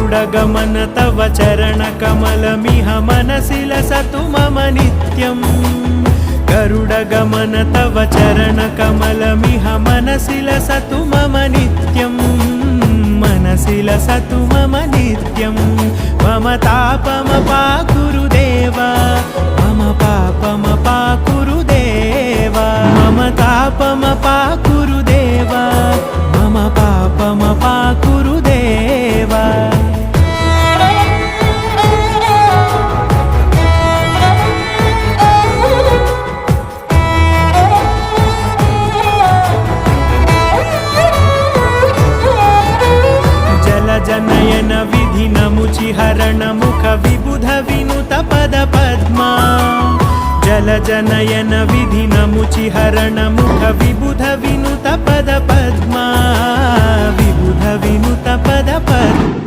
गरुडगमन तव चरणकमलमिह मनसि लसतु मम नित्यम् गरुडगमन तव चरणकमलमिह मनसि लसतु मम नित्यम् मनसि लसतु मम नित्यम् मम तापमपाकुरु देवा मम पापमपाकुरु देवा मम तापमपाकुरु देवा मम पापमपाकुरु देवा जनयन विधिनमुचिहरण मुख विबुध विनुत पद पद्मा जल जनयन विधिनमुचिहरण मुख विबुध विनुत पद पद्मा विबुध विनुत पद पद्मा